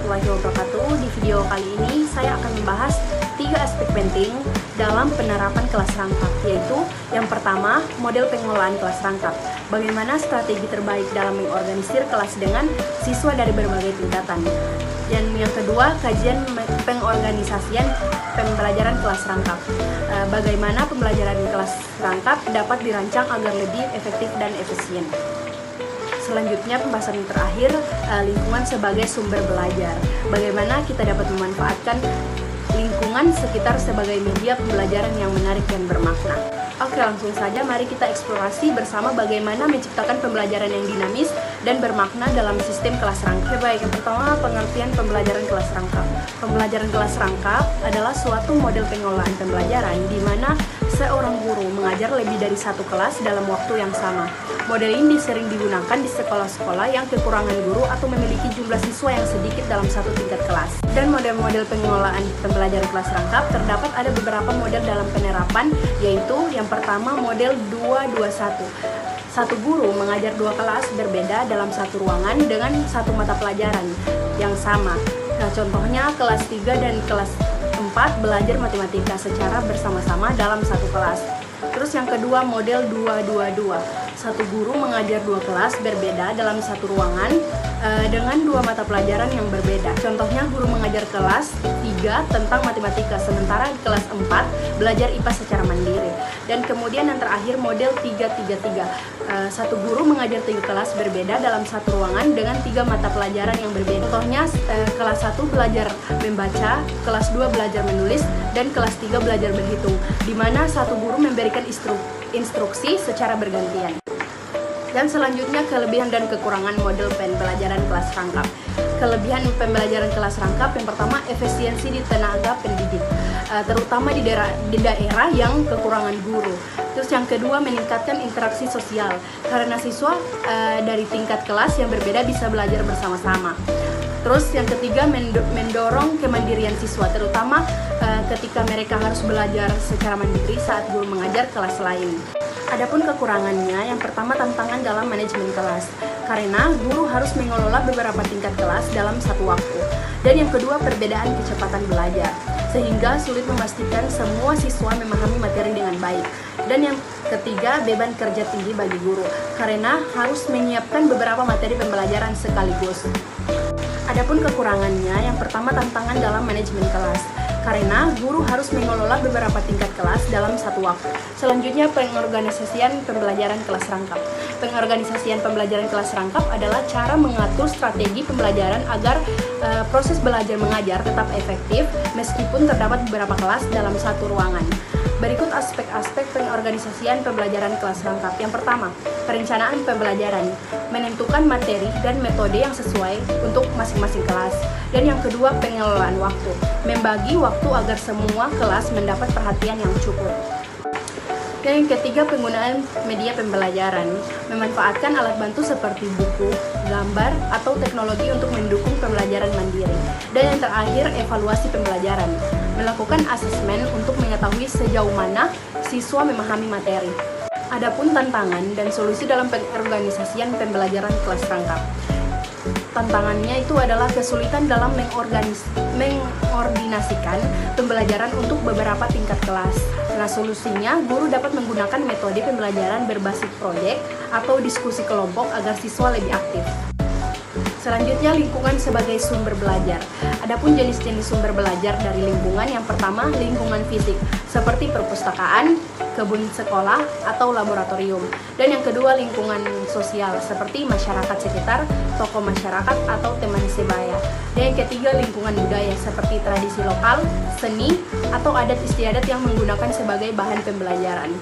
warahmatullahi wabarakatuh. Di video kali ini saya akan membahas 3 aspek penting dalam penerapan kelas rangkap, yaitu yang pertama, model pengelolaan kelas rangkap. Bagaimana strategi terbaik dalam mengorganisir kelas dengan siswa dari berbagai tingkatan. Dan yang kedua, kajian pengorganisasian pembelajaran kelas rangkap. Bagaimana pembelajaran kelas rangkap dapat dirancang agar lebih efektif dan efisien. Selanjutnya, pembahasan yang terakhir, lingkungan sebagai sumber belajar. Bagaimana kita dapat memanfaatkan lingkungan sekitar sebagai media pembelajaran yang menarik dan bermakna. Oke, langsung saja mari kita eksplorasi bersama bagaimana menciptakan pembelajaran yang dinamis dan bermakna dalam sistem kelas rangkap. Baik, yang pertama, pengertian pembelajaran kelas rangkap. Pembelajaran kelas rangkap adalah suatu model pengelolaan pembelajaran di mana seorang guru mengajar lebih dari satu kelas dalam waktu yang sama. Model ini sering digunakan di sekolah-sekolah yang kekurangan guru atau memiliki jumlah siswa yang sedikit dalam satu tingkat kelas. Dan model-model pengelolaan pembelajaran kelas rangkap terdapat ada beberapa model dalam penerapan, yaitu yang pertama, model 2-2-1. Satu guru mengajar 2 kelas berbeda dalam satu ruangan dengan satu mata pelajaran yang sama. Nah, contohnya kelas 3 dan kelas 4 belajar matematika secara bersama-sama dalam satu kelas. Terus yang kedua, model 2-2-2. Satu guru mengajar 2 kelas berbeda dalam satu ruangan dengan 2 mata pelajaran yang berbeda. Contohnya, guru mengajar kelas 3 tentang matematika, sementara di kelas 4 belajar IPA secara mandiri. Dan kemudian yang terakhir, model 3-3-3. Satu guru mengajar 3 kelas berbeda dalam satu ruangan dengan 3 mata pelajaran yang berbeda. Contohnya, kelas 1 belajar membaca, kelas 2 belajar menulis, dan kelas 3 belajar berhitung, di mana satu guru memberikan instruksi secara bergantian. Dan selanjutnya, kelebihan dan kekurangan model pembelajaran kelas rangkap. Kelebihan pembelajaran kelas rangkap, yang pertama, efisiensi di tenaga pendidik, terutama di daerah yang kekurangan guru. Terus yang kedua, meningkatkan interaksi sosial, karena siswa dari tingkat kelas yang berbeda bisa belajar bersama-sama. Terus yang ketiga, mendorong kemandirian siswa, terutama ketika mereka harus belajar secara mandiri saat guru mengajar kelas lain. Adapun kekurangannya, yang pertama, tantangan dalam manajemen kelas, karena guru harus mengelola beberapa tingkat kelas dalam satu waktu. Dan yang kedua, perbedaan kecepatan belajar, sehingga sulit memastikan semua siswa memahami materi dengan baik. Dan yang ketiga, beban kerja tinggi bagi guru, karena harus menyiapkan beberapa materi pembelajaran sekaligus. Adapun kekurangannya, yang pertama, tantangan dalam manajemen kelas, karena guru harus mengelola beberapa tingkat kelas dalam satu waktu. Selanjutnya, pengorganisasian pembelajaran kelas rangkap. Pengorganisasian pembelajaran kelas rangkap adalah cara mengatur strategi pembelajaran agar proses belajar mengajar tetap efektif meskipun terdapat beberapa kelas dalam satu ruangan. Berikut aspek-aspek pengorganisasian pembelajaran kelas rangkap. Yang pertama, perencanaan pembelajaran, menentukan materi dan metode yang sesuai untuk masing-masing kelas. Dan yang kedua, pengelolaan waktu, membagi waktu agar semua kelas mendapat perhatian yang cukup. Dan yang ketiga, penggunaan media pembelajaran, memanfaatkan alat bantu seperti buku, gambar, atau teknologi untuk mendukung pembelajaran mandiri. Dan yang terakhir, evaluasi pembelajaran, melakukan asesmen untuk mengetahui sejauh mana siswa memahami materi. Adapun tantangan dan solusi dalam pengorganisasian pembelajaran kelas rangkap. Tantangannya itu adalah kesulitan dalam mengordinasikan pembelajaran untuk beberapa tingkat kelas. Nah, solusinya, guru dapat menggunakan metode pembelajaran berbasis proyek atau diskusi kelompok agar siswa lebih aktif. Selanjutnya, lingkungan sebagai sumber belajar. Adapun jenis-jenis sumber belajar dari lingkungan, yang pertama, lingkungan fisik, seperti perpustakaan, kebun sekolah, atau laboratorium. Dan yang kedua, lingkungan sosial, seperti masyarakat sekitar, tokoh masyarakat, atau teman sebaya. Dan yang ketiga, lingkungan budaya, seperti tradisi lokal, seni, atau adat istiadat yang menggunakan sebagai bahan pembelajaran.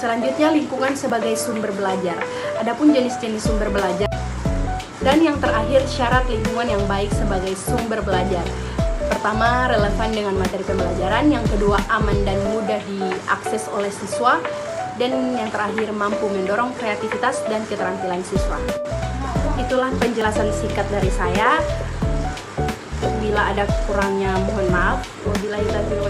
Selanjutnya, lingkungan sebagai sumber belajar. Adapun jenis-jenis sumber belajar. Dan yang terakhir, syarat lingkungan yang baik sebagai sumber belajar. Pertama, relevan dengan materi pembelajaran. Yang kedua, aman dan mudah diakses oleh siswa. Dan yang terakhir, mampu mendorong kreativitas dan keterampilan siswa. Itulah penjelasan singkat dari saya. Bila ada kurangnya, mohon maaf. Wabillahi taufiq